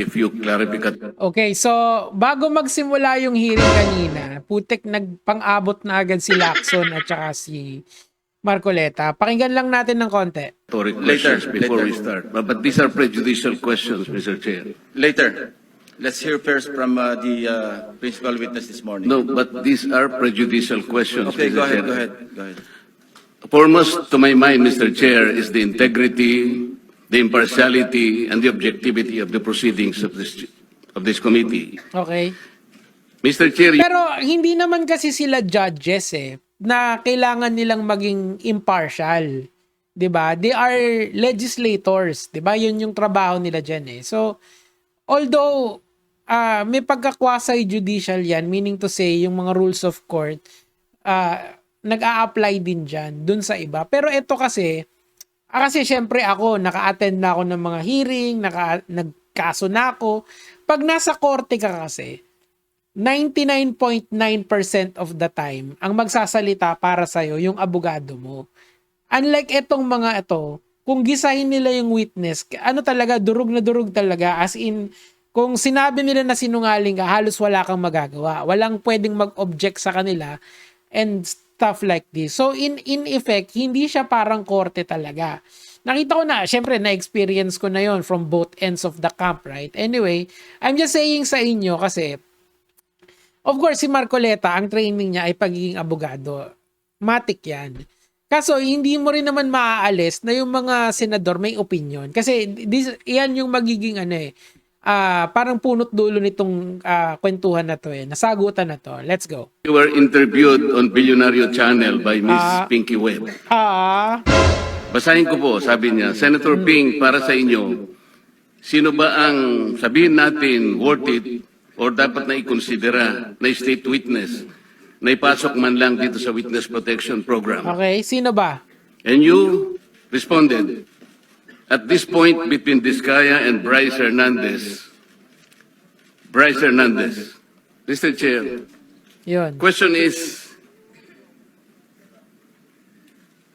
If you clarify. Okay, so bago magsimula yung hearing kanina, putek nagpang-abot na agad si Lacson at saka si Marcoleta. Pakinggan lang natin ng konti. Questions before we start. But these are prejudicial questions, Mr. Chair. Later. Let's hear first from the principal witness this morning. No, but these are prejudicial questions, Okay, Mr. go ahead, Chair. go ahead, go ahead. Foremost to my mind, Mr. Chair, is the integrity, the impartiality, and the objectivity of the proceedings of this committee. Okay? Mr. Chair, Pero hindi naman kasi sila judges na kailangan nilang maging impartial. 'Di ba? They are legislators, 'di ba? 'Yun yung trabaho nila diyan So although may pagka-quasi-judicial yan, meaning to say yung mga rules of court nag-a-apply din diyan dun sa iba. Pero ito kasi syempre ako naka-attend na ako ng mga hearing, nagkaso na ako. Pag nasa korte ka kasi 99.9% of the time, ang magsasalita para sa'yo, yung abogado mo. Unlike etong mga ito, kung gisahin nila yung witness, talaga, durug na durug talaga. As in, kung sinabi nila na sinungaling ka, halos wala kang magagawa. Walang pwedeng mag-object sa kanila and stuff like this. So, in effect, hindi siya parang korte talaga. Nakita ko na, syempre, na-experience ko na yon from both ends of the camp, right? Anyway, I'm just saying sa inyo kasi, of course, si Marcoleta, ang training niya ay pagiging abogado. Matik yan. Kaso, hindi mo rin naman maaalis na yung mga senador may opinion. Kasi, yan yung magiging parang punot dulo nitong kwentuhan na to nasagutan na to. Let's go. you were interviewed on Billionario Channel by Ms. Pinky Webb. Basahin ko po, sabi niya, Senator Ping, para sa inyo, sino ba ang sabihin natin worth it or dapat na ikonsidera na state witness na ipasok man lang dito sa Witness Protection Program? Okay, sino ba? And you responded, at this point between Diskaya and Bryce Hernandez, Mr. Chair, Yun. question is,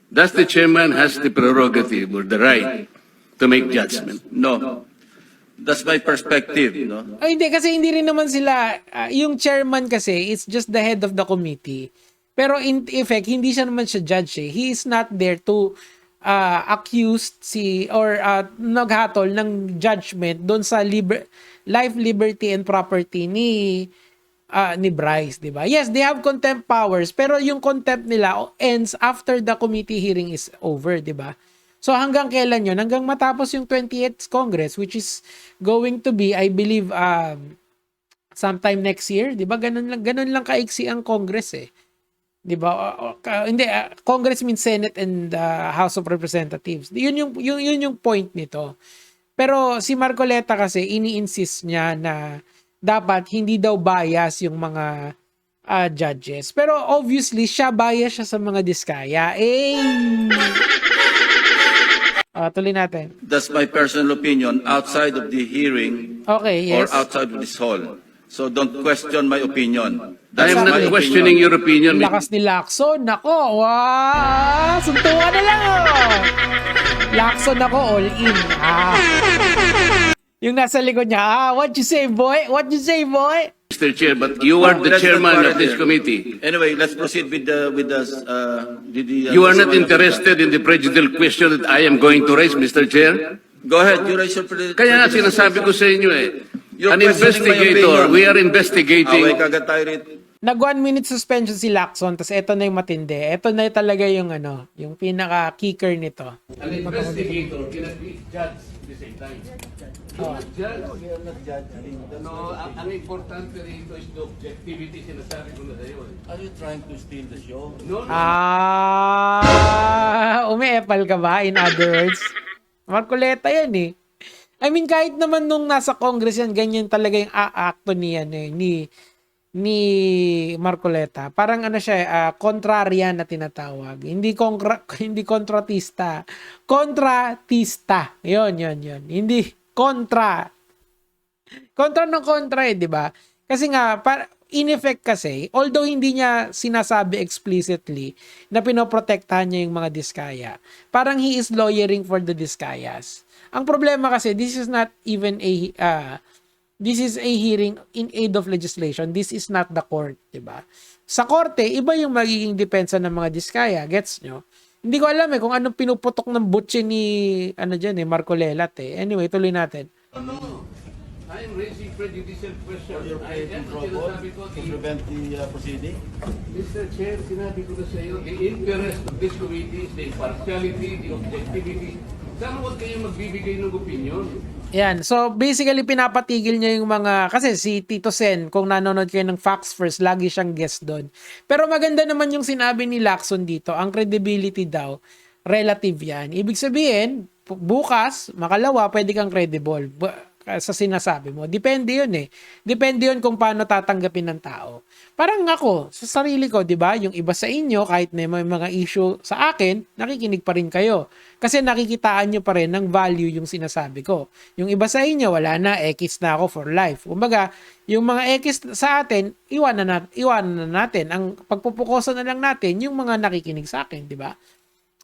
does the chairman has the prerogative or the right to make judgment? No. That's my perspective, no? Ay, hindi, kasi hindi rin naman sila, yung chairman kasi, it's just the head of the committee. Pero in effect, hindi siya naman siya judge He is not there to accuse or naghatol ng judgment doon sa life, liberty, and property ni Bryce, di ba? Yes, they have contempt powers, pero yung contempt nila ends after the committee hearing is over, di ba? So hanggang kailan yun? Hanggang matapos yung 28th Congress, which is going to be, I believe, sometime next year. Di ba? Ganun lang kaiksi ang Congress Di ba? Hindi, Congress means Senate and House of Representatives. Yun yung point nito. Pero si Marcoleta kasi, ini-insist niya na dapat hindi daw bias yung mga judges. Pero obviously, siya bias siya sa mga diskaya. Tuloy natin. That's my personal opinion outside of the hearing Okay, or yes. outside of this hall. So don't question my opinion. I That's am my not questioning your opinion. Lakas ni Lacson. Nako, wow! Suntukan na lang, Lacson ako, all in. Yung nasa likod niya, what you say, boy? What you say, boy? Mr. Chair, but you are the Let's not chairman quarrel of this here. committee. Anyway, let's proceed with the You are not interested in the prejudicial question that I am going to raise, Mr. Chair? Go ahead, you raise your Kaya nga sinasabi ko sa inyo You're an questioning my investigator, opinion. we are investigating. Away kagad tayo rito. Nag 1 minute suspension si Lacson, tapos eto na yung matindi. Eto na talaga yung yung pinaka-kicker nito. An investigator cannot be judge at the same time. No, ang importante rito is the objectivity, sinasabi ko na sa'yo. Are you trying to steal the show? No, Umiepal ka ba? In other words, Marcoleta yan I mean, kahit naman nung nasa Congress yan, ganyan talaga yung aakto ni Marcoleta. Parang siya, kontrarya na tinatawag. Hindi kontratista. Kontratista. Yun. Hindi kontra. Kontra ng kontra di ba? Kasi nga, in effect kasi, although hindi niya sinasabi explicitly na pinoprotektahan niya yung mga diskaya, parang he is lawyering for the diskayas. Ang problema kasi, this is not even This is a hearing in aid of legislation. This is not the court, 'di ba? Sa korte, iba yung magiging depensa ng mga diskaya. Gets nyo? Hindi ko alam kung anong pinuputok ng butche ni Marcolelat Anyway, tuloy natin. No, I am raising prejudicial question. Your faith in robot to prevent the proceeding? Mr. Chair, sinabi ko na sa iyo, the interest of this committee is the impartiality, the objectivity. Sana huwag kayong magbibigay ng opinion. Yan. So, basically, pinapatigil niya yung mga... Kasi si Tito Sen, kung nanonood kayo ng Facts First, lagi siyang guest doon. Pero maganda naman yung sinabi ni Lacson dito. Ang credibility daw, relative yan. Ibig sabihin, bukas, makalawa, pwede kang credible sa sinasabi mo. Depende yun Depende yun kung paano tatanggapin ng tao. Parang ako, sa sarili ko, di ba? Yung iba sa inyo, kahit may mga issue sa akin, nakikinig pa rin kayo. Kasi nakikitaan nyo pa rin ng value yung sinasabi ko. Yung iba sa inyo, wala na, X na ako for life. Kumbaga, yung mga X sa atin, iwanan na natin. Ang pagpupukosan na lang natin, yung mga nakikinig sa akin, di ba?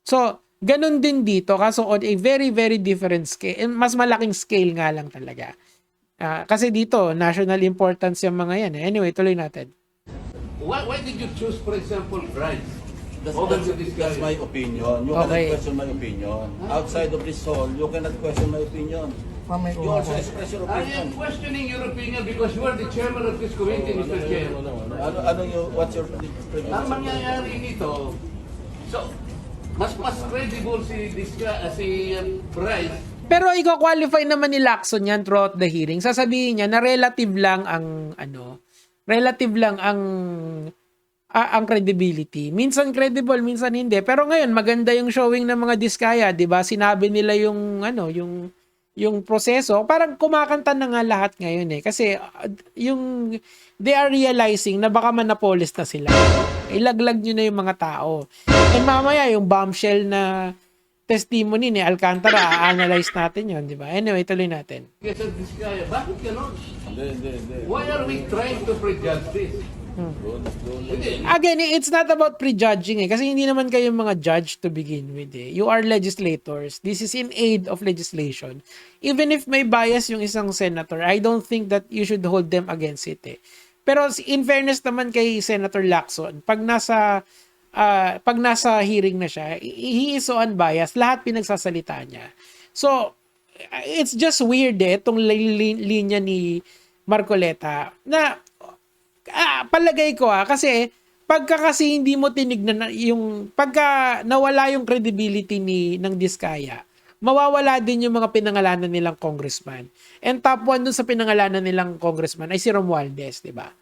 So, ganun din dito, kaso on a very, very different scale. Mas malaking scale nga lang talaga. Kasi dito, national importance yung mga yan. Anyway, tuloy natin. Why did you choose, for example, Bryce? That's my opinion. You Okay. cannot question my opinion. Outside of this hall, you cannot question my opinion. You also express your I opinion. am questioning your opinion because you are the chairman of this committee, Mr. Chair. What's your Ang mangyayari nito, so, mas credible si Bryce. Pero i-qualify naman ni Lacson yan throughout the hearing. Sasabihin niya na relative lang ang credibility. Minsan credible, minsan hindi. Pero ngayon maganda yung showing ng mga diskaya, 'di ba? Sinabi nila yung proseso, parang kumakanta na nga lahat ngayon kasi they are realizing na baka manapolis na sila. Ilaglag nyo na yung mga tao. And mamaya yung bombshell na testimony ni Alcantara, analyze natin yun, di ba? Anyway, tuloy natin. Yes, Diskaya, bakit ganon? Why are we trying to prejudge this? Hindi. Again, it's not about prejudging kasi hindi naman kayo mga judge to begin with You are legislators. This is in aid of legislation. Even if may bias yung isang senator, I don't think that you should hold them against it Pero in fairness naman kay Senator Lacson, pag nasa hearing na siya, he is so unbiased, lahat pinagsasalita niya. So, it's just weird itong linya ni Marcoleta na palagay ko kasi pagka kasi hindi mo tinignan pagka nawala yung credibility ng Diskaya, mawawala din yung mga pinangalanan nilang congressman. And top 1 dun sa pinangalanan nilang congressman ay si Romualdez, di ba?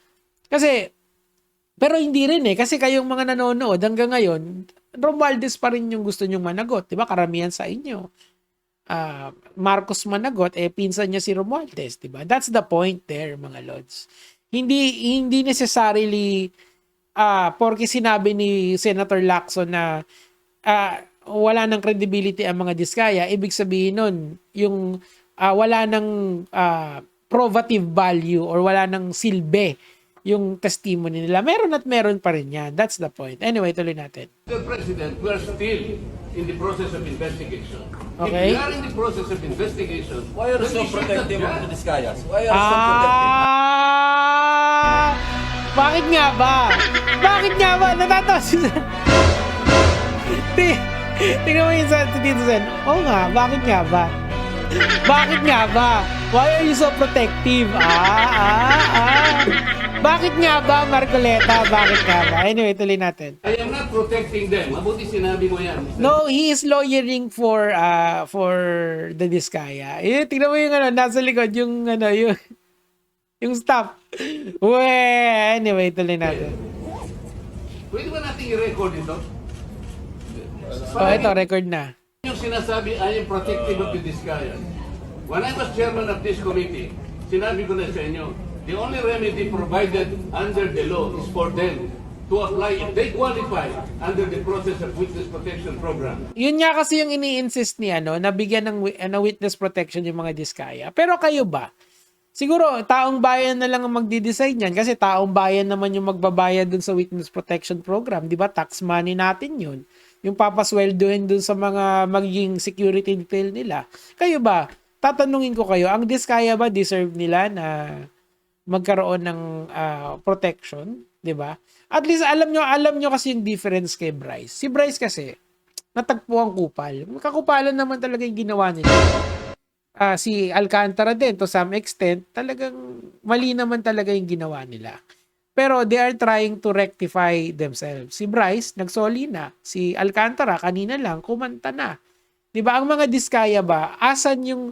Pero hindi rin kasi kayong mga nanonood hanggang ngayon, Romualdez pa rin yung gusto nyong managot, di ba? Karamihan sa inyo. Marcos managot, pinsan niya si Romualdez, di ba? That's the point there, mga lods. Hindi necessarily porque sinabi ni Senator Lacson na wala ng credibility ang mga Diskaya, ibig sabihin nun yung wala ng probative value or wala ng silbi yung testimony nila. Meron at meron pa rin yan. That's the point. Anyway, tuloy natin. Mr. President, we are still in the process of investigation. Okay. If we are in the process of investigation, Why are you then so we should protective of not the Diskayas? Why are you so protective? Bakit nga ba? Bakit nga ba? Natatawa si tingnan mo yung si Tito Sen. Oo nga, bakit nga ba? Bakit nga ba? Why are you so protective? Bakit nga ba, Marcoleta? Bakit nga ba? Anyway, tuloy natin. I am not protecting them. Mabuti sinabi mo yan. No, he is lawyering for the Diskaya. Tingnan mo yung nasa likod, yung staff. Anyway, tuloy natin. Pwede ba natin i-record ito? Ito, record na. Yung sinasabi, I am protective of the Diskaya. When I was chairman of this committee, sinabi ko na sa inyo, the only remedy provided under the law is for them to apply if they qualify under the process of witness protection program. Yun nga kasi yung ini-insist ni na bigyan ng witness protection yung mga Diskaya. Pero kayo ba? Siguro, taong bayan na lang ang magdi-decide yan kasi taong bayan naman yung magbabayad dun sa witness protection program. Di ba? Tax money natin yun. Yung papasweldohin dun sa mga magiging security detail nila. Kayo ba? tatanungin ko kayo, ang Diskaya ba deserve nila na magkaroon ng protection, 'di ba? At least alam nyo kasi yung difference kay Bryce. Si Bryce kasi natagpuan kupal. Kakupalan naman talaga yung ginawa nila. Si Alcantara din to some extent, talagang mali naman talaga yung ginawa nila. Pero they are trying to rectify themselves. Si Bryce nagsoli na, si Alcantara kanina lang kumanta na. 'Di ba? Ang mga Diskaya ba, asan yung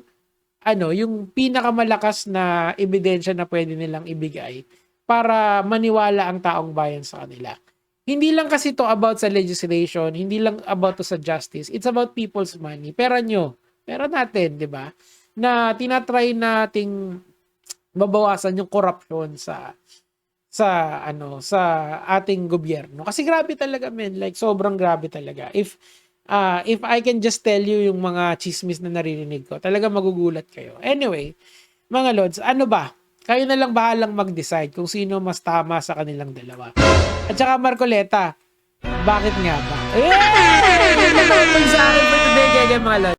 yung pinakamalakas na ebidensya na pwede nilang ibigay para maniwala ang taong bayan sa kanila. Hindi lang kasi to about sa legislation, hindi lang about to sa justice. It's about people's money. Pera natin, 'di ba? Na tinatry nating mabawasan yung corruption sa ating gobyerno. Kasi grabe talaga, men, like sobrang grabe talaga. If I can just tell you yung mga chismis na naririnig ko, talaga magugulat kayo. Anyway, mga Lods, ano ba? Kayo na lang bahalang mag-decide kung sino mas tama sa kanilang dalawa. At saka Marcoleta, bakit nga ba? Sa akin for today, mga Lods.